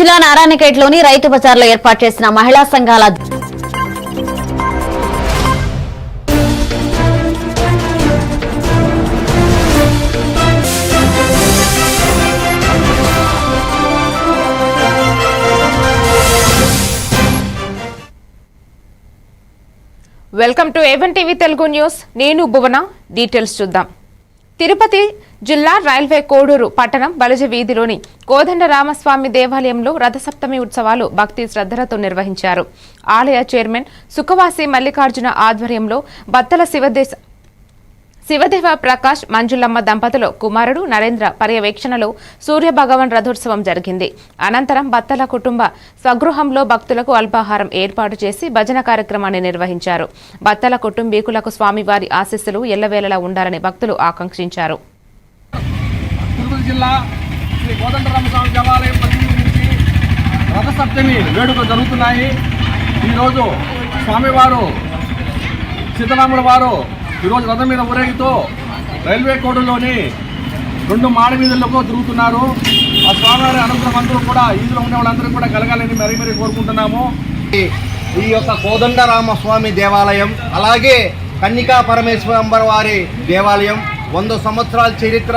జిల్లా నారాయణఖేడ్లోని రైతు బజార్లో ఏర్పాటు చేసిన మహిళా సంఘాల welcome to A1 TV Telugu news. నేను భువన. డీటెయిల్స్ చూద్దాం. తిరుపతి జిల్లా రైల్వే కోడూరు పట్టణం బలజ వీధిలోని కోదండరామస్వామి దేవాలయంలో రథసప్తమి ఉత్సవాలు భక్తి శ్రద్ధలతో నిర్వహించారు. ఆలయ చైర్మన్ సుఖవాసి మల్లికార్జున ఆధ్వర్యంలో బత్తల శివదేవ ప్రకాష్ మంజులమ్మ దంపతులు కుమారుడు నరేంద్ర పర్యవేక్షణలో సూర్యభగవాన్ రథోత్సవం జరిగింది. అనంతరం బత్తల కుటుంబ స్వగృహంలో భక్తులకు అల్పాహారం ఏర్పాటు చేసి భజన కార్యక్రమాన్ని నిర్వహించారు. బత్తల కుటుంబీకులకు స్వామివారి ఆశీస్సులు ఎల్లవేళలా ఉండాలని భక్తులు ఆకాంక్షించారు. తిరుపతి జిల్లా శ్రీ కోదండరామస్వామి దేవాలయం పరిధి నుంచి రథసప్తమి వేడుకలు జరుగుతున్నాయి. ఈరోజు స్వామివారు సీతారాముల వారు ఈరోజు రథం మీద ఊరేగితో రైల్వే కోడులోని 2 మాడ వీధులకు తిరుగుతున్నారు. ఆ స్వామివారి అనుగ్రహం అందరూ కూడా ఈదులో ఉండే వాళ్ళందరూ కూడా కలగాలని మరీ కోరుకుంటున్నాము. ఈ యొక్క కోదండరామస్వామి దేవాలయం అలాగే కన్నికా పరమేశ్వర వారి దేవాలయం 100 సంవత్సరాల చరిత్ర.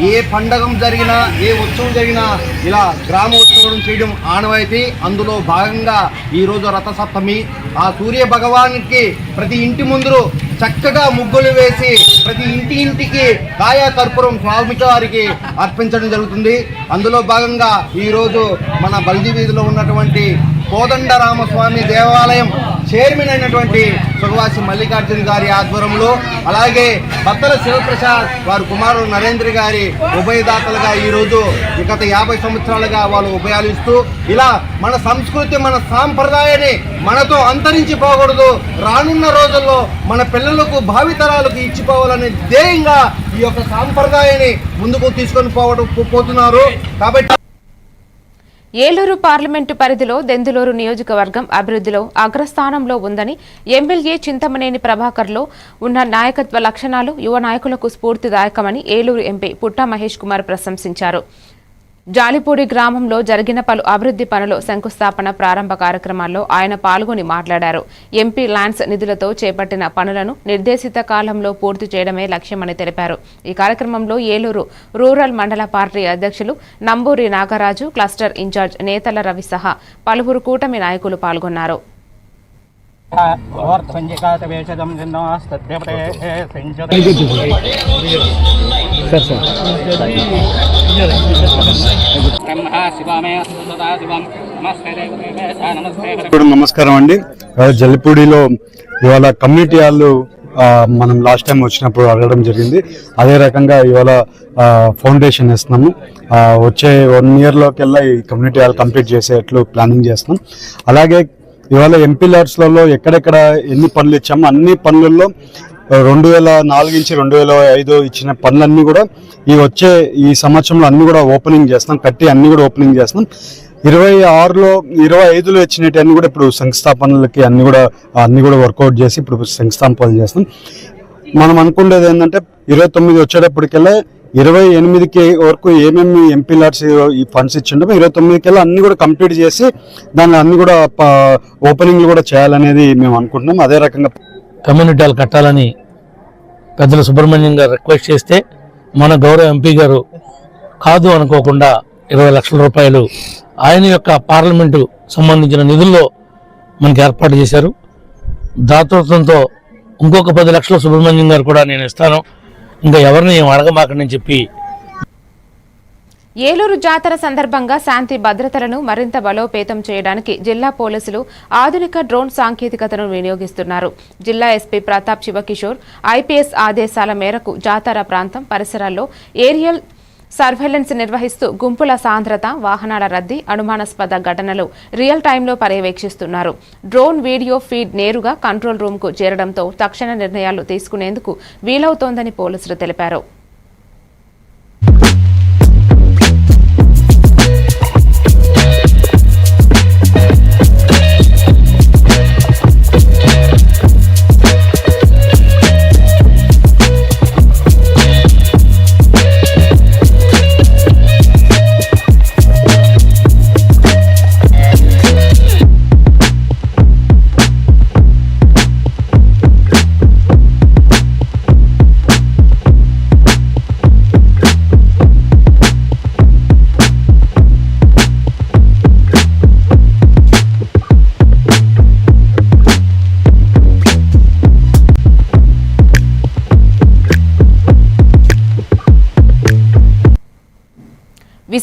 ఏ పండగం జరిగినా ఏ ఉత్సవం జరిగినా ఇలా గ్రామ ఉత్సవం చేయడం ఆనవాయితీ. అందులో భాగంగా ఈరోజు రథసప్తమి. ఆ సూర్య భగవానికి ప్రతి ఇంటి ముందు చక్కగా ముగ్గులు వేసి ప్రతి ఇంటికి కాయా కర్పూరం స్వామికి వారికి అర్పించడం జరుగుతుంది. అందులో భాగంగా ఈరోజు మన బల్ది వీధిలో ఉన్నటువంటి కోదండరామస్వామి దేవాలయం చైర్మన్ అయినటువంటి సుఖవాసి మల్లికార్జున గారి ఆధ్వర్యంలో అలాగే బత్తల శివప్రసాద్ వారి కుమారుడు నరేంద్ర గారి ఉభయదాతలుగా ఈరోజు గత 50 సంవత్సరాలుగా వాళ్ళు ఉభయాలు ఇస్తూ ఇలా మన సంస్కృతి మన సాంప్రదాయాన్ని మనతో అంతరించిపోకూడదు, రానున్న రోజుల్లో మన పిల్లలకు భావితరాలకు ఇచ్చిపోవాలనే ధ్యేయంగా ఈ యొక్క సాంప్రదాయాన్ని ముందుకు తీసుకొని పోతున్నారు. కాబట్టి ఏలూరు పార్లమెంటు పరిధిలో దెందులూరు నియోజకవర్గం అభివృద్ధిలో అగ్రస్థానంలో ఉందని ఎమ్మెల్యే చింతమనేని ప్రభాకర్లో ఉన్న నాయకత్వ లక్షణాలు యువ నాయకులకు స్ఫూర్తిదాయకమని ఏలూరు ఎంపీ పుట్టా మహేష్ కుమార్ ప్రశంసించారు. జాలిపూడి గ్రామంలో జరిగిన పలు అభివృద్ధి పనులు శంకుస్థాపన ప్రారంభ కార్యక్రమాల్లో ఆయన పాల్గొని మాట్లాడారు. ఎంపీ ల్యాండ్స్ నిధులతో చేపట్టిన పనులను నిర్దేశిత కాలంలో పూర్తి చేయడమే లక్ష్యమని తెలిపారు. ఈ కార్యక్రమంలో ఏలూరు రూరల్ మండల పార్టీ అధ్యక్షులు నంబూరి నాగరాజు, క్లస్టర్ ఇన్ఛార్జ్ నేతల రవి సహా పలువురు కూటమి నాయకులు పాల్గొన్నారు. నమస్కారం అండి. జల్లిపూడిలో ఇవాళ కమ్యూనిటీ హాల్ మనం లాస్ట్ టైం వచ్చినప్పుడు అడగడం జరిగింది. అదే రకంగా ఇవాళ ఫౌండేషన్ వేస్తున్నాము. వచ్చే 1 yearలోకెల్లా ఈ కమ్యూనిటీ హాల్ కంప్లీట్ చేసేట్లు ప్లానింగ్ చేస్తున్నాం. అలాగే ఇవాళ ఎంపీ ల్యాడ్స్లలో ఎక్కడెక్కడ ఎన్ని పనులు ఇచ్చామో అన్ని పనులలో 2004 నుంచి 2005 ఇచ్చిన పనులన్నీ కూడా వచ్చే ఈ సంవత్సరంలో అన్ని కూడా ఓపెనింగ్ చేస్తున్నాం. కట్టి అన్ని కూడా ఓపెనింగ్ చేస్తున్నాం. 26లో 25లో ఇచ్చినట్టు అన్ని కూడా ఇప్పుడు శంకుస్థాపనలకి అన్ని కూడా వర్కౌట్ చేసి ఇప్పుడు శంకుస్థాపనలు చేస్తున్నాం. మనం అనుకునేది ఏంటంటే 29 వచ్చేటప్పటికెల్లా 28కి వరకు ఏమేమి ఎంపీ ల్యాడ్స్ ఈ ఫండ్స్ ఇచ్చిండో 29కెల్లా అన్ని కూడా కంప్లీట్ చేసి దాన్ని అన్ని కూడా ఓపెనింగ్లు కూడా చేయాలనేది మేము అనుకుంటున్నాం. అదే రకంగా కమ్యూనిటీ హాల్ కట్టాలని పెద్దల సుబ్రహ్మణ్యం గారు రిక్వెస్ట్ చేస్తే మన గౌరవ ఎంపీ గారు కాదు అనుకోకుండా 20 లక్షల రూపాయలు ఆయన యొక్క పార్లమెంటు సంబంధించిన నిధుల్లో మనకి ఏర్పాటు చేశారు. దాతృత్వంతో ఇంకొక 10 లక్షల సుబ్రహ్మణ్యం గారు కూడా నేను ఇస్తాను, ఇంకా ఎవరిని ఏం అడగమాకని చెప్పి. ఏలూరు జాతర సందర్భంగా శాంతి భద్రతలను మరింత బలోపేతం చేయడానికి జిల్లా పోలీసులు ఆధునిక డ్రోన్ సాంకేతికతను వినియోగిస్తున్నారు. జిల్లా ఎస్పీ ప్రతాప్ శివకిషోర్ ఐపీఎస్ ఆదేశాల మేరకు జాతర ప్రాంతం పరిసరాల్లో ఏరియల్ సర్వేలెన్స్ నిర్వహిస్తూ గుంపుల సాంద్రత, వాహనాల రద్దీ, అనుమానాస్పద ఘటనలు రియల్ టైంలో పర్యవేక్షిస్తున్నారు. డ్రోన్ వీడియో ఫీడ్ నేరుగా కంట్రోల్ రూమ్కు చేరడంతో తక్షణ నిర్ణయాలు తీసుకునేందుకు వీలవుతోందని పోలీసులు తెలిపారు.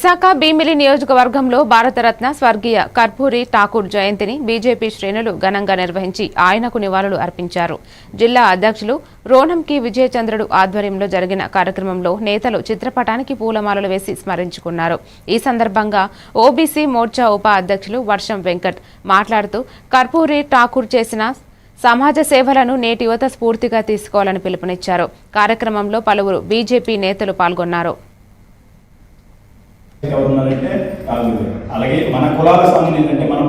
విశాఖ భీమిలి నియోజకవర్గంలో భారతరత్న స్వర్గీయ కర్పూరి ఠాకూర్ జయంతిని బీజేపీ శ్రేణులు ఘనంగా నిర్వహించి ఆయనకు నివాళులు అర్పించారు. జిల్లా అధ్యక్షులు రోనంకి విజయచంద్రుడు ఆధ్వర్యంలో జరిగిన కార్యక్రమంలో నేతలు చిత్రపటానికి పూలమాలలు వేసి స్మరించుకున్నారు. ఈ సందర్భంగా ఓబీసీ మోర్చా ఉప అధ్యక్షులు వర్షం వెంకట్ మాట్లాడుతూ కర్పూరి ఠాకూర్ చేసిన సమాజ సేవలను నేటి యువత స్ఫూర్తిగా తీసుకోవాలని పిలుపునిచ్చారు. కార్యక్రమంలో పలువురు బీజేపీ నేతలు పాల్గొన్నారు. అలాగే మన కులాలకు సంబంధించి ఏంటంటే మనం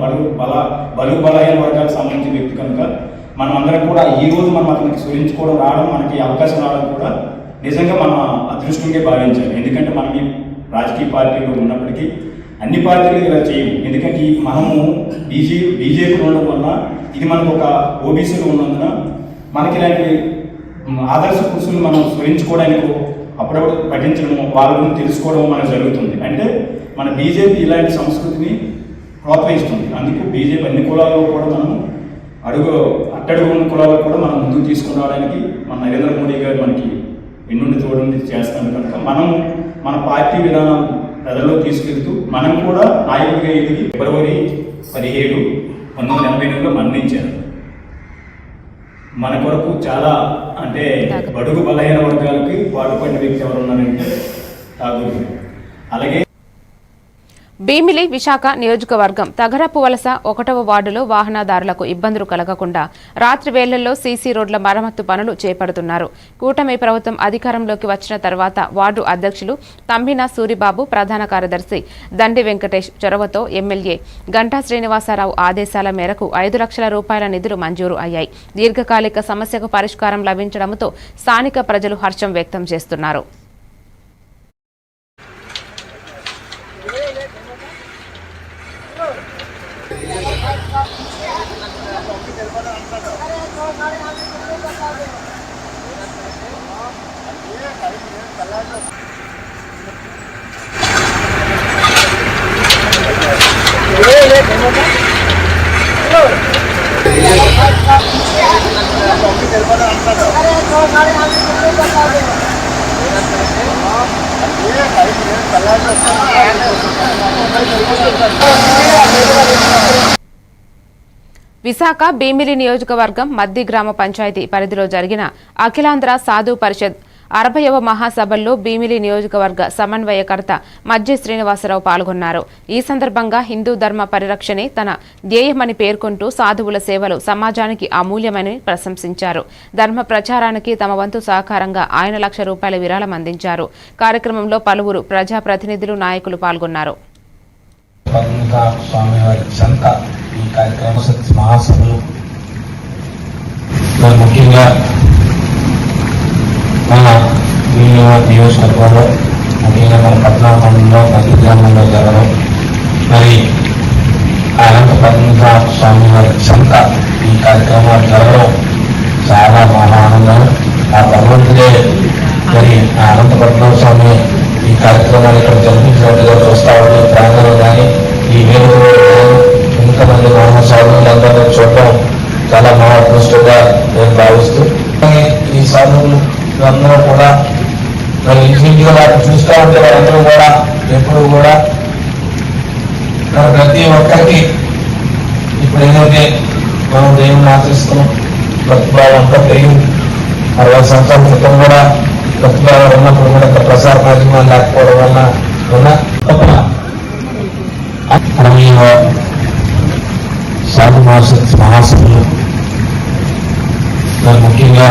బలుగు బలహీన వర్గాలకు సంబంధించిన వ్యక్తి కనుక మనం అందరం కూడా ఈ రోజు మనం అతనికి స్మరించుకోవడం రావడం మనకి అవకాశం రావడం కూడా నిజంగా మన అదృష్టంగా భావించాలి. ఎందుకంటే మనం ఈ రాజకీయ పార్టీలో ఉన్నప్పటికీ అన్ని పార్టీలు ఇలా చేయము. ఎందుకంటే మనము బీజేపీలో ఉండడం వల్ల ఇది మనకు ఒక ఓబీసీలో ఉన్నందున మనకి ఇలాంటి ఆదర్శ పురుషులు మనం స్మరించుకోవడానికి అప్పుడప్పుడు పఠించడం వాళ్ళ గురించి తెలుసుకోవడం మనకు జరుగుతుంది. అంటే మన బీజేపీ ఇలాంటి సంస్కృతిని ప్రోత్సహిస్తుంది. అందుకు బీజేపీ అన్ని కులాల్లో కూడా మనము అట్టడుగు ఉన్న కులాల్లో కూడా మనం ముందుకు తీసుకుని రావడానికి మన నరేంద్ర మోడీ గారు మనకి ఎన్నుండి తోడుండి చేస్తాం కనుక మనము మన పార్టీ విధానం ప్రజల్లో తీసుకెళ్తూ మనం కూడా నాయకుడిగా ఎదిగి ఫిబ్రవరి 17, 1988లో మరణించారు. మన కొరకు చాలా అంటే బడుగు బలహీన వర్గాలకి పాటుపడిన వ్యక్తి ఎవరు ఉన్నారంటే ఠాగూర్. అలాగే భీమిలి విశాఖ నియోజకవర్గం తగరపు వలస 1వ వార్డులో వాహనదారులకు ఇబ్బందులు కలగకుండా రాత్రి వేళ్లలో సీసీ రోడ్ల మరమ్మత్తు పనులు చేపడుతున్నారు. కూటమి ప్రభుత్వం అధికారంలోకి వచ్చిన తర్వాత వార్డు అధ్యక్షులు తంబిన సూరిబాబు, ప్రధాన కార్యదర్శి దండి వెంకటేష్ చొరవతో ఎమ్మెల్యే గంటా శ్రీనివాసరావు ఆదేశాల మేరకు 5 లక్షల రూపాయల నిధులు మంజూరు అయ్యాయి. దీర్ఘకాలిక సమస్యకు పరిష్కారం లభించడంతో స్థానిక ప్రజలు హర్షం వ్యక్తం చేస్తున్నారు. విశాఖ భీమిలి నియోజకవర్గం మద్ది గ్రామ పంచాయతీ పరిధిలో జరిగిన అఖిలాంధ్ర సాధు పరిషత్ 60వ మహాసభల్లో భీమిలి నియోజకవర్గ సమన్వయకర్త మజ్జి శ్రీనివాసరావు పాల్గొన్నారు. ఈ సందర్భంగా హిందూ ధర్మ పరిరక్షణే తన ధ్యేయమని పేర్కొంటూ సాధువుల సేవలు సమాజానికి అమూల్యమని ప్రశంసించారు. ధర్మ ప్రచారానికి తమ వంతు సహకారంగా ఆయన 1 లక్ష రూపాయల విరాళం అందించారు. కార్యక్రమంలో పలువురు ప్రజాప్రతినిధులు, నాయకులు పాల్గొన్నారు. ముఖ్యంగా మన నియోజకవర్గంలో ముఖ్యంగా మన పద్నామండలంలో మధ్య గ్రామంలో జరగడం, మరి అనంత పద్మనాభ స్వామి వారి సంత ఈ కార్యక్రమాలు జరగడం చాలా మహా ఆనందం. ఆ భగవంతుడే మరి అనంత పద్మనాభ స్వామి ఈ కార్యక్రమాలు ఇక్కడ జరిపించినట్టుగా చూస్తా ఉంటే ప్రాంగణం కానీ ఈ వేడుకలో ఇంతమంది మహాసాధువులందరూ చూడటం చాలా మహా అదృష్టంగా నేను భావిస్తూ ఈ సాధువులు అందరూ కూడా మరి ఇంటింటిగా వాటిని చూస్తూ ఉంటే వాళ్ళందరూ కూడా ఎప్పుడు కూడా ప్రతి ఒక్కరికి ఇప్పుడు ఏదైతే మనం దేవుని ఆచరిస్తున్నాం భక్తిభావం అంతా పెరిగి 60 సంవత్సరాల క్రితం కూడా భక్తిభావం ఉన్నప్పుడు కూడా ప్రసార మాధ్యమాలు లేకపోవడం వల్ల ఉన్న సాధు మహాసభలు ముఖ్యంగా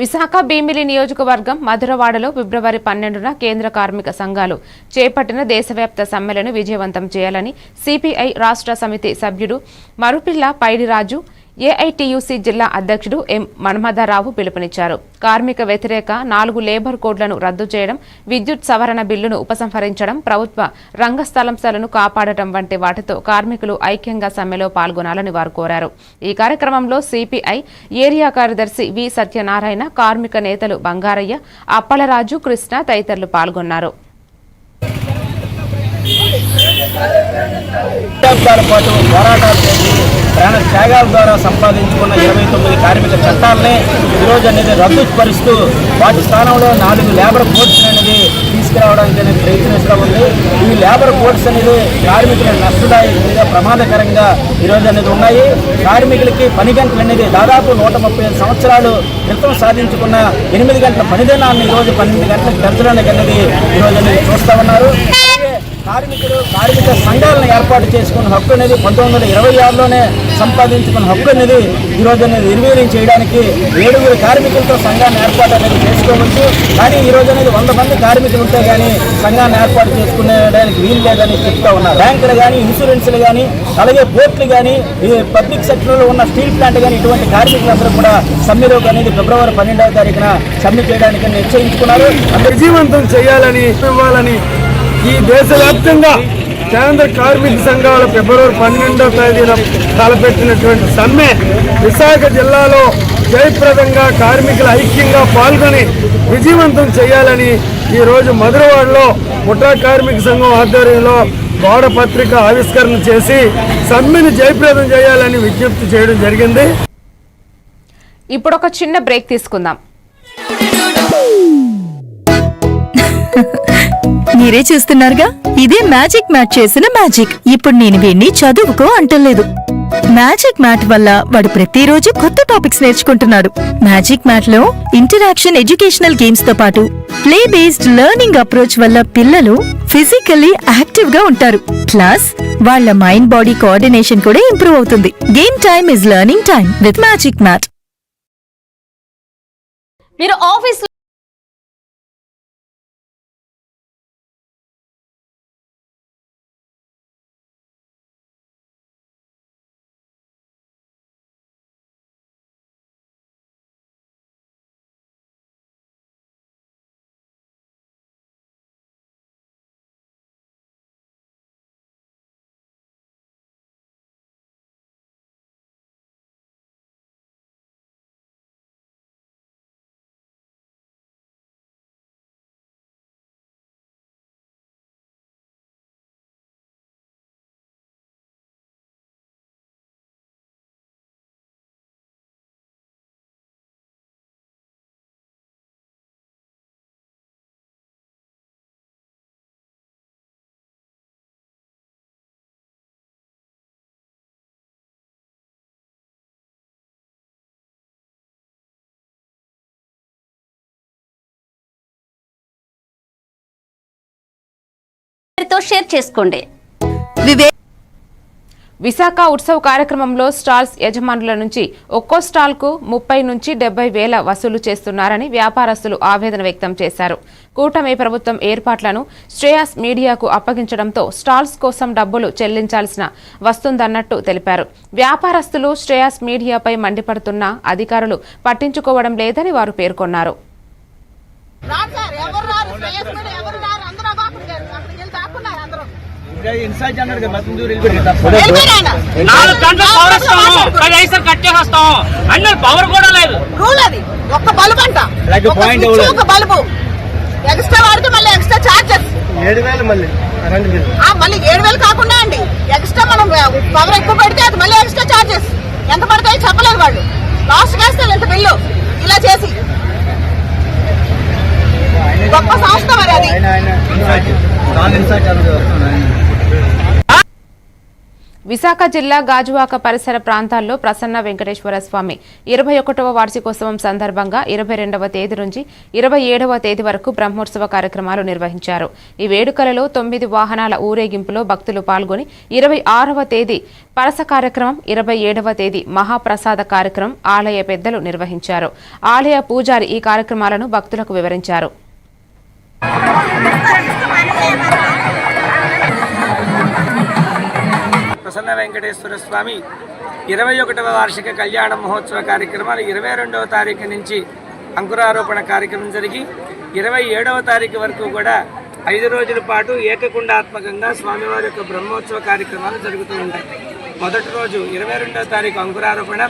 విశాఖ భీమిలి నియోజకవర్గం మధురవాడలో ఫిబ్రవరి 12న కేంద్ర కార్మిక సంఘాలు చేపట్టిన దేశవ్యాప్త సమ్మెలను విజయవంతం చేయాలని సిపిఐ రాష్ట్ర సమితి సభ్యుడు మరుపిల్ల పైడిరాజు, ఏఐటియుసి జిల్లా అధ్యక్షుడు ఎం మన్మథరావు పిలుపునిచ్చారు. కార్మిక వ్యతిరేక 4 లేబర్ కోడ్లను రద్దు చేయడం, విద్యుత్ సవరణ బిల్లును ఉపసంహరించడం, ప్రభుత్వ రంగ స్థలంశాలను కాపాడటం వంటి వాటితో కార్మికులు ఐక్యంగా సమ్మెలో పాల్గొనాలని వారు కోరారు. ఈ కార్యక్రమంలో సిపిఐ ఏరియా కార్యదర్శి వి సత్యనారాయణ, కార్మిక నేతలు బంగారయ్య, అప్పలరాజు, కృష్ణ తదితరులు పాల్గొన్నారు. పోరాటాలు చేసి ప్రాణ త్యాగాల ద్వారా సంపాదించుకున్న 29 కార్మిక చట్టాలని ఈరోజు అనేది రద్దుపరుస్తూ వాటి స్థానంలో 4 లేబర్ కోడ్స్ అనేది తీసుకురావడానికి అనేది ప్రయత్నిస్తూ ఉంది. ఈ లేబర్ కోడ్స్ అనేది కార్మికులకు నష్టదాయకంగా ప్రమాదకరంగా ఈరోజు అనేది ఉన్నాయి. కార్మికులకి పని గంటలు అనేది దాదాపు 135 సంవత్సరాలు క్రితం సాధించుకున్న 8 గంటల పనిదినాన్ని ఈరోజు 12 గంటలకు పెంచడానికి అనేది ఈరోజు అనేది చూస్తూ ఉన్నారు. కార్మిక సంఘాలను ఏర్పాటు చేసుకున్న హక్కు అనేది 1926లోనే సంపాదించుకున్న హక్కు అనేది ఈరోజు అనేది నిర్వీర్యం చేయడానికి 7 కార్మికులతో సంఘాన్ని ఏర్పాటు అనేది చేసుకోవచ్చు. కానీ ఈరోజు అనేది 100 మంది కార్మికులు ఉంటే కానీ సంఘాన్ని ఏర్పాటు చేసుకునేడానికి వీలు లేదని చెప్తా ఉన్నారు. బ్యాంకులు కానీ, ఇన్సూరెన్స్లు కానీ, అలాగే పోర్టులు కానీ, ఈ పబ్లిక్ సెక్టర్లో ఉన్న స్టీల్ ప్లాంట్ కానీ ఇటువంటి కార్మికులందరూ కూడా సమ్మెలోకి అనేది ఫిబ్రవరి 12వ తారీఖున సమ్మె చేయడానికి నిశ్చయించుకున్నారు. విజయవంతం చేయాలని ఇవ్వాలని ఈ దేశవ్యాప్తంగా కేంద్ర కార్మిక సంఘాల ఫిబ్రవరి 12వ తేదీన తలపెట్టినటువంటి సమ్మె విశాఖ జిల్లాలో జయప్రదంగా కార్మికుల ఐక్యంగా పాల్గొని విజయవంతం చేయాలని ఈరోజు మధురవాడలో ముఠా కార్మిక సంఘం ఆధ్వర్యంలో గోడ పత్రిక ఆవిష్కరణ చేసి సమ్మెను జయప్రదం చేయాలని విజ్ఞప్తి చేయడం జరిగింది. ఇప్పుడు ఒక చిన్న బ్రేక్ తీసుకుందాం. మీరే చూస్తున్నారుగా, ఇదే మ్యాజిక్ మ్యాట్ చేసిన మ్యాజిక్. ఇప్పుడు నేను వీణ్ణి చదువుకో అంటలేదు. మ్యాజిక్ మ్యాట్ వల్ల వాడు ప్రతిరోజు కొత్త టాపిక్స్ నేర్చుకుంటున్నాడు. మ్యాజిక్ మ్యాట్ లో ఇంటరాక్షన్ ఎడ్యుకేషనల్ గేమ్స్ తో పాటు ప్లే బేస్డ్ లెర్నింగ్ అప్రోచ్ వల్ల పిల్లలు ఫిజికల్లీ యాక్టివ్ గా ఉంటారు. ప్లస్ వాళ్ళ మైండ్ బాడీ కోఆర్డినేషన్ కూడా ఇంప్రూవ్ అవుతుంది. Game time is learning time with magic mat. మీరు ఆఫీస్ షేర్ చేసుకోండి. విశాఖ ఉత్సవ్ కార్యక్రమంలో స్టాల్స్ యజమానుల నుంచి ఒక్కో స్టాల్ కు 30 నుంచి 70 వేల వసూలు చేస్తున్నారని వ్యాపారస్తులు ఆవేదన వ్యక్తం చేశారు. కూటమి ప్రభుత్వం ఏర్పాట్లను శ్రేయాస్ మీడియాకు అప్పగించడంతో స్టాల్స్ కోసం డబ్బులు చెల్లించాల్సిన వస్తుందన్నట్టు తెలిపారు. వ్యాపారస్తులు శ్రేయాస్ మీడియాపై మండిపడుతున్న అధికారులు పట్టించుకోవడం లేదని వారు పేర్కొన్నారు. పవర్ కూడా లేదు. రూల్ అది ఒక్క బల్బు అంట, ఒక బల్బు ఎక్స్ట్రా వాడితే మళ్ళీ ఎక్స్ట్రా చార్జెస్ 7,000 మళ్ళీ 7,000 కాకుండా అండి ఎక్స్ట్రా మనం పవర్ ఎక్కువ పెడితే అది మళ్ళీ ఎక్స్ట్రా చార్జెస్ ఎంత పడతాయో చెప్పలేదు వాళ్ళు. లాస్ట్ వేస్తారు ఎంత బిల్లు ఇలా చేసి. గొప్ప సంస్థ మరి అది. విశాఖ జిల్లా గాజువాక పరిసర ప్రాంతాల్లో ప్రసన్న వెంకటేశ్వర స్వామి 21వ వార్షికోత్సవం సందర్భంగా 22వ తేదీ నుంచి 27వ తేదీ వరకు బ్రహ్మోత్సవ కార్యక్రమాలు నిర్వహించారు. ఈ వేడుకలలో 9 వాహనాల ఊరేగింపులో భక్తులు పాల్గొని 26వ తేదీ పరస కార్యక్రమం, 27వ తేదీ మహాప్రసాద కార్యక్రమం ఆలయ పెద్దలు నిర్వహించారు. ఆలయ పూజారి ఈ కార్యక్రమాలను భక్తులకు వివరించారు. ప్రసన్న వెంకటేశ్వర స్వామి 21వ వార్షిక కళ్యాణ మహోత్సవ కార్యక్రమాలు 22వ తారీఖు నుంచి అంకురారోపణ కార్యక్రమం జరిగి 27వ తారీఖు వరకు కూడా 5 రోజుల పాటు ఏకకుండాత్మకంగా స్వామివారి యొక్క బ్రహ్మోత్సవ కార్యక్రమాలు జరుగుతూ ఉంటాయి. మొదటి రోజు 22వ తారీఖు అంకురారోపణ,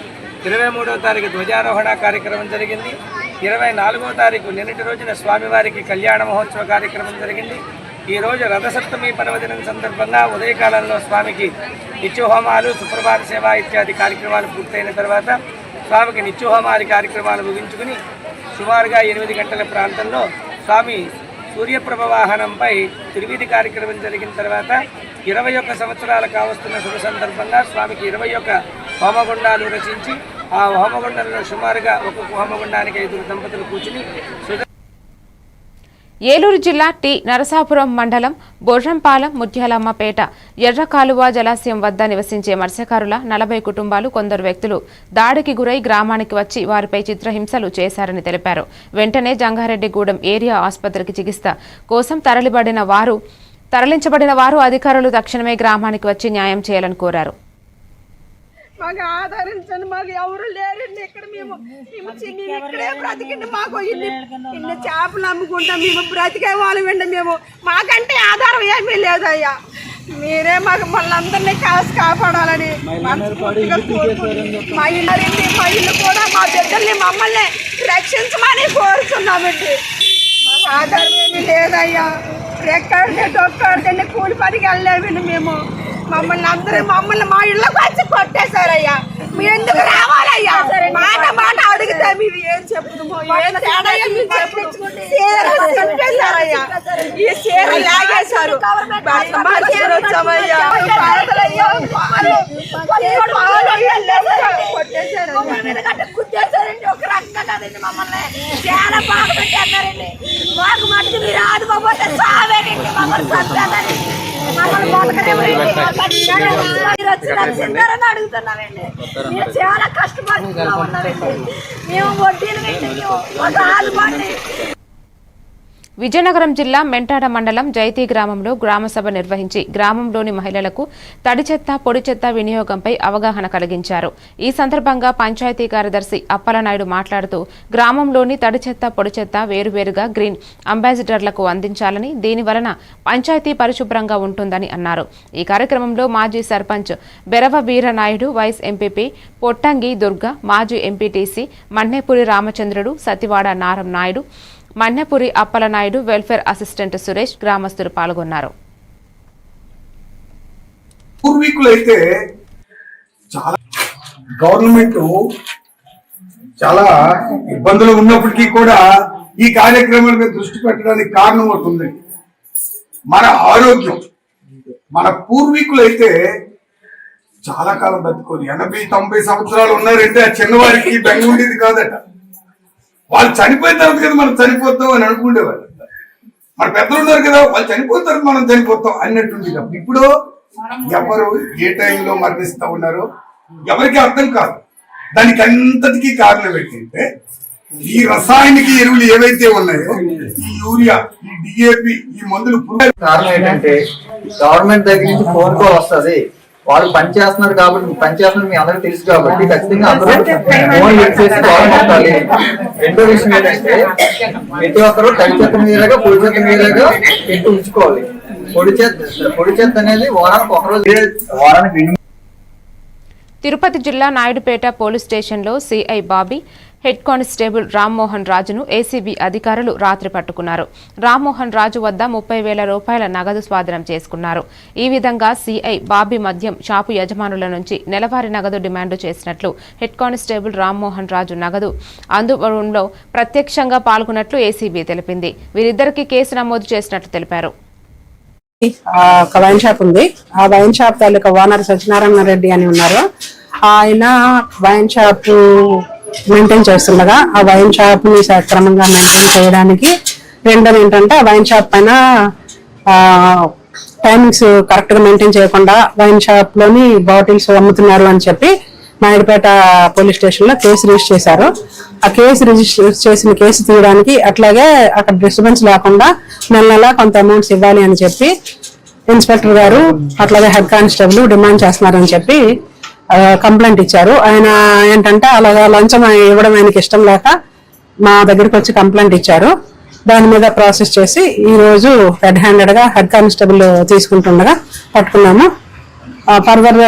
23వ తారీఖు ధ్వజారోహణ కార్యక్రమం జరిగింది. 24వ తారీఖు నిన్నటి రోజున స్వామివారికి కళ్యాణ మహోత్సవ కార్యక్రమం జరిగింది. ఈరోజు రథసప్తమి పర్వదినం సందర్భంగా ఉదయకాలంలో స్వామికి నిత్యహోమాలు, సుప్రభాత సేవ ఇత్యాది కార్యక్రమాలు పూర్తయిన తర్వాత స్వామికి నిత్యహోమాది కార్యక్రమాలు ముగించుకుని సుమారుగా 8 గంటల ప్రాంతంలో స్వామి సూర్యప్రభ వాహనంపై తిరువీధి కార్యక్రమం జరిగిన తర్వాత 21 సంవత్సరాలు కావస్తున్న శుభ సందర్భంగా స్వామికి 21 హోమగుండాలు రచించి ఆ హోమగుండంలో సుమారుగా ఒక్కొక్క హోమగుండానికి 5 దంపతులు కూర్చుని ఏలూరు జిల్లా టి నరసాపురం మండలం బొర్రంపాలెం ముత్యాలమ్మపేట ఎర్ర కాలువ జలాశయం వద్ద నివసించే మత్స్యకారుల 40 కుటుంబాలు కొందరు వ్యక్తులు దాడికి గురై గ్రామానికి వచ్చి వారిపై చిత్రహింసలు చేశారని తెలిపారు. వెంటనే జంగారెడ్డిగూడెం ఏరియా ఆసుపత్రికి చికిత్స కోసం తరలించబడిన వారు అధికారులు తక్షణమే గ్రామానికి వచ్చి న్యాయం చేయాలని కోరారు. మాకు ఆదరించండి, మాకు ఎవరు లేరండి ఇక్కడ. మేము ఇక్కడే బ్రతికండి. మాకు ఇన్ని చేపలు అమ్ముకుంటాం, మేము బ్రతికే వాళ్ళమండి. మేము మాకంటే ఆధారం ఏమీ లేదయ్యా. మీరే మాకు వాళ్ళందరినీ కాపాడాలని మా ఇల్లు కూడా మా బిడ్డల్ని మమ్మల్ని రక్షించమని కోరుతున్నామండి. మాకు ఆధారం ఏమీ లేదయ్యా. ఎక్కడికంటే కూలి పనికి వెళ్ళలేమండి మేము. మమ్మల్ని మా ఇళ్ళకి వచ్చి కొట్టేశారయ్యా. మీరు ఎందుకు రావాలయ్యా? మాట అడిగితే మీరు ఏం చెప్పుతామో చెప్పేశారయ్యా. ఈ చీర లాగేశారు. కొట్టేశారండి. ఒక రకంగా కదండి మమ్మల్ని చాలా బాగా పెట్టారండి. మాకు మట్టుకు మీరు ఆదుకోపోతే సావేనండి, మమ్మల్ని చంపారండి. మమ్మల్ని అడుగుతున్నామండి. మేము చాలా కష్టపడుతూ ఉన్నామండి. మేము వడ్డీలు పెట్టి విజయనగరం జిల్లా మెంటాడ మండలం జైతీ గ్రామంలో గ్రామసభ నిర్వహించి గ్రామంలోని మహిళలకు తడి చెత్త, పొడి చెత్త వినియోగంపై అవగాహన కలిగించారు. ఈ సందర్భంగా పంచాయతీ కార్యదర్శి అప్పలనాయుడు మాట్లాడుతూ గ్రామంలోని తడి చెత్త, పొడి చెత్త వేరువేరుగా గ్రీన్ అంబాసిడర్లకు అందించాలని, దీనివలన పంచాయతీ పరిశుభ్రంగా ఉంటుందని అన్నారు. ఈ కార్యక్రమంలో మాజీ సర్పంచ్ బెరవ వీరనాయుడు, వైస్ ఎంపీపీ పొట్టంగి దుర్గ, మాజీ ఎంపీటీసీ మన్నెపురి రామచంద్రుడు, సతివాడ నారం నాయుడు, మన్నెపురి అప్పలనాయుడు, వెల్ఫేర్ అసిస్టెంట్ సురేష్, గ్రామస్తులు పాల్గొన్నారు. పూర్వీకులైతే చాలా గవర్నమెంట్ చాలా ఇబ్బందులు ఉన్నప్పటికీ కూడా ఈ కార్యక్రమాల మీద దృష్టి పెట్టడానికి కారణం అవుతుంది మన ఆరోగ్యం. మన పూర్వీకులైతే చాలా కాలం బతుకోరు. 80-90 సంవత్సరాలు ఉన్నారంటే ఆ చిన్నవారికి బెంగ ఉండేది కాదట. వాళ్ళు చనిపోయిన తర్వాత కదా మనం చనిపోతాం అని అనుకునేవాళ్ళు. మన పెద్దలు ఉన్నారు కదా, వాళ్ళు చనిపోయిన తర్వాత మనం చనిపోతాం అన్నట్టుంది. ఇప్పుడు ఎవరు ఏ టైంలో మరణిస్తూ ఉన్నారో ఎవరికి అర్థం కాదు. దానికి అంతటికీ కారణం ఏంటంటే ఈ రసాయనిక ఎరువులు ఏవైతే ఉన్నాయో, ఈ యూరియా, ఈ డిఏపి, ఈ మందులు. కారణం ఏంటంటే గవర్నమెంట్ దగ్గర నుంచి ఫోన్ కాల్ వస్తుంది, వాళ్ళు పనిచేస్తున్నారు కాబట్టి, పనిచేస్తున్నారు మీ అందరికి తెలుసు కాబట్టి ఖచ్చితంగా అందరూ ఫోన్ లిఫ్ట్ చేసి కాల్ కొట్టాలి. రెండో విషయం ఏంటంటే ప్రతి ఒక్కరు తడి చెత్త మీదగా పొడి చెత్త మీదగా పెట్టి ఉంచుకోవాలి. పొడి చెత్త అనేది వారానికి ఒకరోజు, వారానికి. తిరుపతి జిల్లా నాయుడుపేట పోలీస్ స్టేషన్లో CI Bobby, head constable Rammohan రాజును ఏసీబీ అధికారులు రాత్రి పట్టుకున్నారు. రామ్మోహన్ రాజు వద్ద 30,000 రూపాయల నగదు స్వాధీనం చేసుకున్నారు. ఈ విధంగా సిఐ బాబీ మద్యం షాపు యజమానుల నుంచి నెలవారీ నగదు డిమాండ్ చేసినట్లు, హెడ్ కానిస్టేబుల్ రామ్మోహన్ రాజు నగదు అందుబాటులో ప్రత్యక్షంగా పాల్గొన్నట్లు ఏసీబీ తెలిపింది. వీరిద్దరికీ కేసు నమోదు చేసినట్లు తెలిపారు. ఒక వైన్ షాప్ ఉంది. ఆ వైన్ షాప్ తాలూకా ఓనర్ సత్యనారాయణ రెడ్డి అని ఉన్నారు. ఆయన వైన్ షాప్ మెయింటైన్ చేస్తుండగా ఆ వైన్ షాప్ ని సక్రమంగా మెయింటైన్ చేయడానికి, రెండోది ఏంటంటే ఆ వైన్ షాప్ పైన టైమింగ్స్ కరెక్ట్ గా మెయింటైన్ చేయకుండా వైన్ షాప్ లోని బాటిల్స్ అమ్ముతున్నారు అని చెప్పి నాయుడుపేట పోలీస్ స్టేషన్ లో కేసు రిజిస్టర్ చేశారు. ఆ కేసు రిజిస్టర్ చేసిన కేసు తీయడానికి, అట్లాగే అక్కడ డిస్టర్బెన్స్ లేకుండా నెల కొంత అమౌంట్స్ ఇవ్వాలి అని చెప్పి ఇన్స్పెక్టర్ గారు అట్లాగే హెడ్ కానిస్టేబుల్ డిమాండ్ చేస్తున్నారని చెప్పి కంప్లైంట్ ఇచ్చారు. ఆయన ఏంటంటే అలాగా లంచం ఇవ్వడం ఆయనకి ఇష్టం లేక మా దగ్గరికి వచ్చి కంప్లైంట్ ఇచ్చారు. దాని మీద ప్రాసెస్ చేసి ఈ రోజు రెడ్ హ్యాండెడ్ గా హెడ్ కానిస్టేబుల్ తీసుకుంటుండగా పట్టుకున్నాము. ఫర్దర్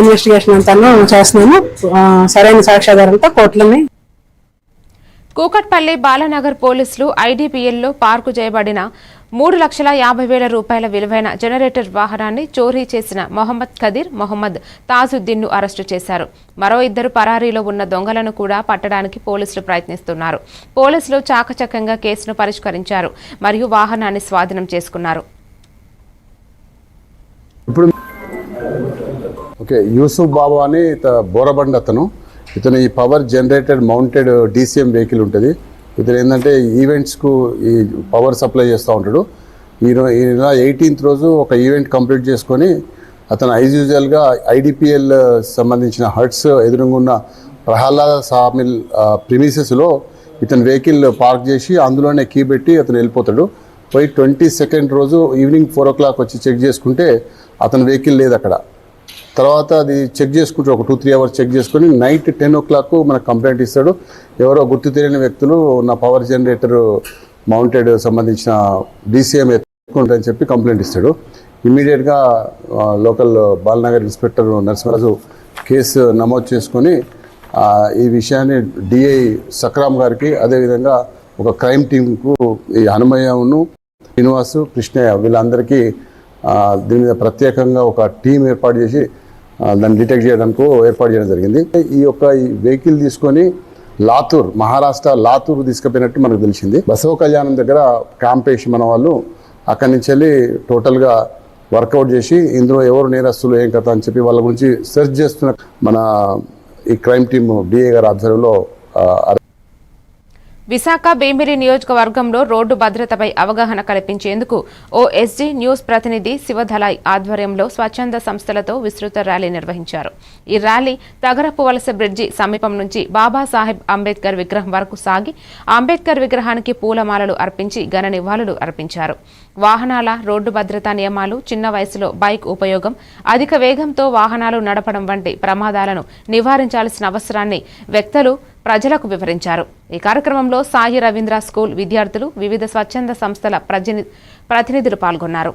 ఇన్వెస్టిగేషన్ అంతా చేస్తున్నాము. సరైన సాక్ష్యాధారంతో కోర్టులని. కూకట్పల్లి బాలానగర్ పోలీసులు ఐడీపీఎల్లో పార్కు చేయబడిన 3,50,000 రూపాయల విలువైన జనరేటర్ వాహనాన్ని చోరీ చేసిన మొహమ్మద్ ఖదీర్, మొహమ్మద్ తాజుద్దీన్ను అరెస్టు చేశారు. మరో ఇద్దరు పరారీలో ఉన్న దొంగలను కూడా పట్టడానికి పోలీసులు ప్రయత్నిస్తున్నారు. పోలీసులు చాకచక్యంగా కేసును పరిష్కరించారు మరియు వాహనాన్ని స్వాధీనం చేసుకున్నారు. యూసుఫ్ బాబు అని బోరబండ్ ఇతను ఈ power generated mounted DCM vehicle ఉంటుంది. ఇతను ఏంటంటే ఈవెంట్స్కు ఈ పవర్ సప్లై చేస్తూ ఉంటాడు. ఈ నెల 18th రోజు ఒక ఈవెంట్ కంప్లీట్ చేసుకొని అతను యాజ్ యూజువల్గా IDPL సంబంధించిన హట్స్ ఎదురుగున్న ప్రహ్లాద సామిల్ ప్రిమిసెస్లో ఇతను వెహికల్ పార్క్ చేసి అందులోనే కీ పెట్టి అతను వెళ్ళిపోతాడు. పోయి 22nd రోజు ఈవినింగ్ 4 o'clock వచ్చి చెక్ చేసుకుంటే అతని వెహికల్ లేదు అక్కడ. తర్వాత అది చెక్ చేసుకుంటే ఒక 2-3 hours చెక్ చేసుకొని నైట్ 10 o'clock మనకు కంప్లైంట్ ఇస్తాడు. ఎవరో గుర్తు తెలియని వ్యక్తులు నా పవర్ జనరేటర్ మౌంటెడ్ సంబంధించిన DCM ఎత్తుకుంటారని చెప్పి కంప్లైంట్ ఇస్తాడు. ఇమ్మీడియట్గా local Balanagar inspector Narasimharaju case నమోదు చేసుకొని ఈ విషయాన్ని DI సక్రామ్ గారికి, అదేవిధంగా ఒక క్రైమ్ టీంకు ఈ హనుమయ్యను, శ్రీనివాసు, కృష్ణయ్య వీళ్ళందరికీ దీని మీద ప్రత్యేకంగా ఒక టీం ఏర్పాటు చేసి దాన్ని డిటెక్ట్ చేయడానికి ఏర్పాటు చేయడం జరిగింది. ఈ వెహికల్ తీసుకొని లాతూర్, మహారాష్ట్ర లాతూర్ తీసుకుపోయినట్టు మనకు తెలిసింది. బసవ కళ్యాణం దగ్గర క్యాంప్ వేసి మన వాళ్ళు అక్కడి నుంచి వెళ్ళి టోటల్గా వర్కౌట్ చేసి ఇందులో ఎవరు నేరస్తులు ఏం కథ అని చెప్పి వాళ్ళ గురించి సెర్చ్ చేస్తున్న మన ఈ క్రైమ్ టీమ్ DA గారి ఆధ్వర్యంలో విశాఖ భీమిలి నియోజకవర్గంలో రోడ్డు భద్రతపై అవగాహన కల్పించేందుకు OSG న్యూస్ ప్రతినిధి శివధలాయ్ ఆధ్వర్యంలో స్వచ్ఛంద సంస్థలతో విస్తృత ర్యాలీ నిర్వహించారు. ఈ ర్యాలీ తగరపు వలస బ్రిడ్జి సమీపం నుంచి బాబాసాహెబ్ అంబేద్కర్ విగ్రహం వరకు సాగి అంబేద్కర్ విగ్రహానికి పూలమాలలు అర్పించి ఘన నివాళులు అర్పించారు. వాహనాల రోడ్డు భద్రతా నియమాలు, చిన్న వయసులో బైక్ ఉపయోగం, అధిక వేగంతో వాహనాలు నడపడం వంటి ప్రమాదాలను నివారించాల్సిన అవసరాన్ని వ్యక్తులు ప్రజలకు వివరించారు. ఈ కార్యక్రమంలో సాయి రవీంద్ర స్కూల్ విద్యార్థులు, వివిధ స్వచ్ఛంద సంస్థల ప్రతినిధులు పాల్గొన్నారు.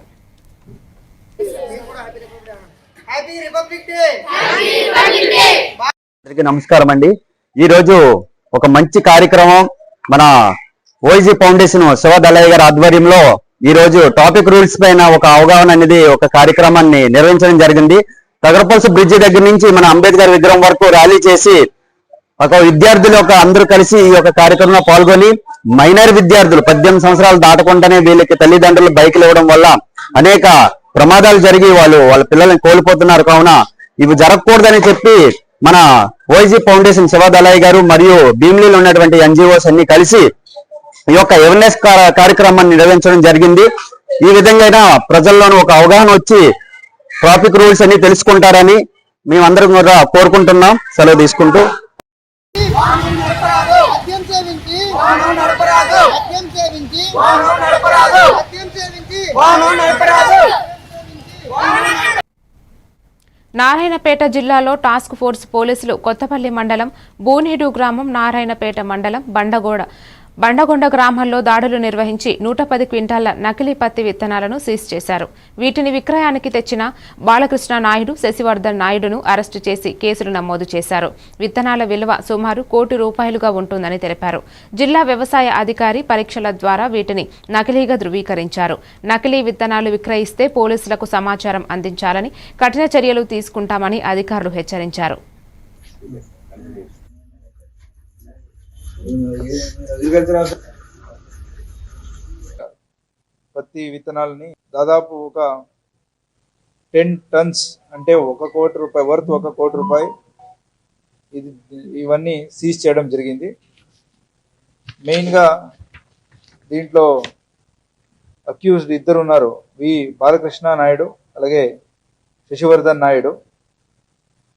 నమస్కారం అండి. ఈరోజు ఒక మంచి కార్యక్రమం మన OSG ఫౌండేషన్ శివధలాయ్ గారి ఆధ్వర్యంలో ఈ రోజు టాపిక్ రూల్స్ పైన ఒక అవగాహన అనేది ఒక కార్యక్రమాన్ని నిర్వహించడం జరిగింది. తగరపల్స్ బ్రిడ్జి దగ్గర నుంచి మన అంబేద్కర్ విగ్రహం వరకు ర్యాలీ చేసి ఒక విద్యార్థులు అందరూ కలిసి ఈ యొక్క కార్యక్రమంలో పాల్గొని మైనర్ విద్యార్థులు 18 సంవత్సరాలు దాటకుండానే వీళ్ళకి తల్లిదండ్రులు బైకులు ఇవ్వడం వల్ల అనేక ప్రమాదాలు జరిగి వాళ్ళ పిల్లల్ని కోల్పోతున్నారు. కావున ఇవి జరగకూడదని చెప్పి మన OSG ఫౌండేషన్ శివధలాయ్ గారు మరియు భీమిలీలో ఉన్నటువంటి NGOs అన్ని కలిసి ఈ యొక్క అవేర్నెస్ కార్యక్రమాన్ని నిర్వహించడం జరిగింది. ఈ విధంగా ప్రజల్లోనూ ఒక అవగాహన వచ్చి ట్రాఫిక్ రూల్స్ అన్ని తెలుసుకుంటారని మేమందరం కూడా కోరుకుంటున్నాం. సెలవు తీసుకుంటూ నారాయణపేట జిల్లాలో టాస్క్ ఫోర్స్ పోలీసులు కొత్తపల్లి మండలం బూనేడు గ్రామం, నారాయణపేట మండలం బండగొండ గ్రామాల్లో దాడులు నిర్వహించి 110 క్వింటాల నకిలీ పత్తి విత్తనాలను సీజ్ చేశారు. వీటిని విక్రయానికి తెచ్చిన బాలకృష్ణ నాయుడు, శశివర్ధన్ నాయుడును అరెస్టు చేసి కేసులు నమోదు చేశారు. విత్తనాల విలువ సుమారు ₹1 కోటి ఉంటుందని తెలిపారు. జిల్లా వ్యవసాయ అధికారి పరీక్షల ద్వారా వీటిని నకిలీగా ధృవీకరించారు. నకిలీ విత్తనాలు విక్రయిస్తే పోలీసులకు సమాచారం అందించాలని, కఠిన చర్యలు తీసుకుంటామని అధికారులు హెచ్చరించారు. పత్తి విత్తనాలని దాదాపు ఒక 10 tons అంటే ₹1 కోటి వర్త్ ₹1 కోటి ఇవన్నీ సీజ్ చేయడం జరిగింది. మెయిన్గా దీంట్లో అక్యూజ్డ్ ఇద్దరు ఉన్నారు. బాలకృష్ణ నాయుడు అలాగే శశివర్ధన్ నాయుడు.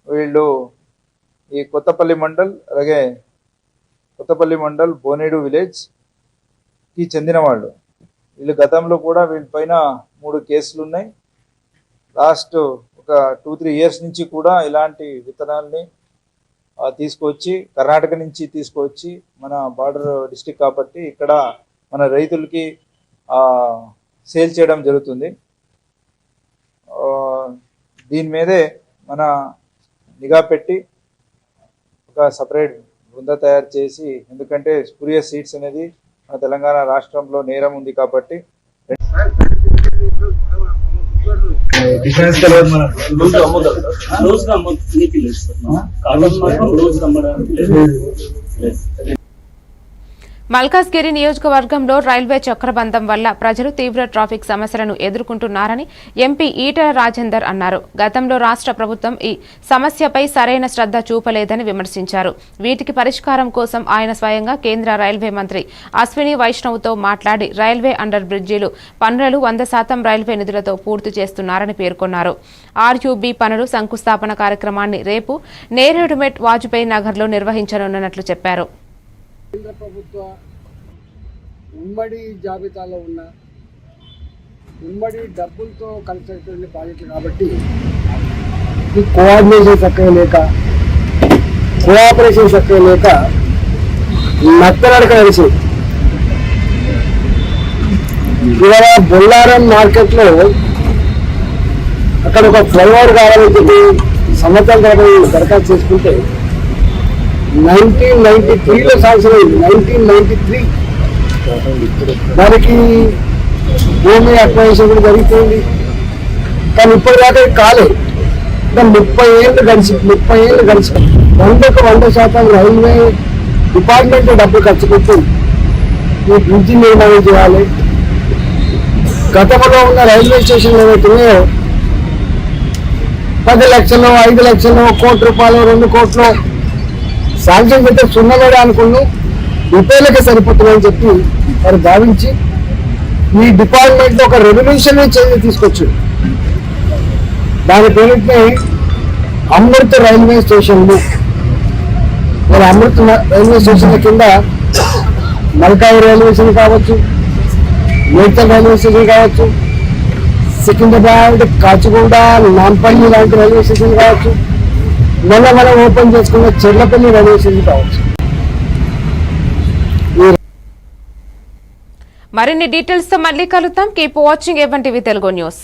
వీళ్ళు ఈ కొత్తపల్లి మండల్ బోనేడు విలేజ్ కి చెందిన వాళ్ళు. వీళ్ళు గతంలో కూడా వీళ్ళపైన 3 కేసులు ఉన్నాయి. లాస్ట్ ఒక 2-3 years నుంచి కూడా ఇలాంటి విత్తనాల్ని తీసుకొచ్చి కర్ణాటక నుంచి తీసుకొచ్చి మన బార్డర్ డిస్ట్రిక్ట్ కాబట్టి ఇక్కడ మన రైతులకి సేల్ చేయడం జరుగుతుంది. దీని మీదే మన నిఘా పెట్టి ఒక సపరేట్ బృంద తయారు చేసి, ఎందుకంటే స్పూరియస్ సీడ్స్ అనేది మన తెలంగాణ రాష్ట్రంలో నేరం ఉంది కాబట్టి మల్కాజ్గిరి నియోజకవర్గంలో రైల్వే చక్రబంధం వల్ల ప్రజలు తీవ్ర ట్రాఫిక్ సమస్యలను ఎదుర్కొంటున్నారని ఎంపీ ఈటెల రాజేందర్ అన్నారు. గతంలో రాష్ట్ర ప్రభుత్వం ఈ సమస్యపై సరైన శ్రద్ధ చూపలేదని విమర్శించారు. వీటికి పరిష్కారం కోసం ఆయన స్వయంగా కేంద్ర రైల్వే మంత్రి అశ్విని వైష్ణవ్తో మాట్లాడి రైల్వే అండర్ బ్రిడ్జీలు పనులు 100% రైల్వే నిధులతో పూర్తి చేస్తున్నారని పేర్కొన్నారు. ఆర్యూబీ పనులు శంకుస్థాపన కార్యక్రమాన్ని రేపు నేరేడుమెట్ వాజ్పేయి నగర్లో నిర్వహించనున్నట్లు చెప్పారు. కేంద్ర ప్రభుత్వ ఉమ్మడి జాబితాలో ఉన్న ఉమ్మడి డబ్బులతో కలిసి అయిపోయిన ప్రాజెక్టులు కాబట్టి ఈ కోఆర్డినేషన్ చక్కగా లేక, కోఆపరేషన్ చక్కగా లేక నత్తనడక కలిసి ఇవాళ బొల్లారం మార్కెట్లో అక్కడ ఒక ఫ్లైఓవర్ కావాలని చెప్పి సంవత్సరం తర్వాత దరఖాస్తు చేసుకుంటే 1993లో శాంక్షన్ అయింది. 1993 దానికి భూమి అక్వైజేషన్ కూడా జరిగిపోయింది. కానీ ఇప్పటిదాకా కాలేదు. 30 ఏళ్ళు గడిచి 100% రైల్వే డిపార్ట్మెంట్ డబ్బు ఖర్చు పెట్టి ఈ బ్రిడ్జి నిర్మాణం చేయాలి. గతంలో ఉన్న రైల్వే స్టేషన్లు ఏవైతున్నాయో 10 లక్షలు, 5 లక్షలు, ₹1 కోటి, 2 కోట్లు శాంక్షన్ పెడితే సున్నగాడే అనుకున్నాం, రిపేర్లకే సరిపోతున్నాయని చెప్పి వారు భావించి ఈ డిపార్ట్మెంట్ ఒక రెవల్యూషన్ చేంజ్ తీసుకొచ్చు. దాని పేరుని అమృత్ రైల్వే స్టేషన్లు. మరి అమృత్ రైల్వే స్టేషన్ల కింద మల్కాయి రైల్వే స్టేషన్ కావచ్చు, మేడ్చల్ రైల్వే స్టేషన్ కావచ్చు, సికింద్రాబాద్, కాచిగూడ, నాంపల్లి లాంటి రైల్వే స్టేషన్ కావచ్చు, మనం ఓపెన్ చేసుకున్న చెర్లపల్లి రైల్వే స్టేషన్ కావచ్చు. మరిన్ని డీటెయిల్స్ తో మళ్ళీ కలుద్దాం. Keep watching A1 TV Telugu news.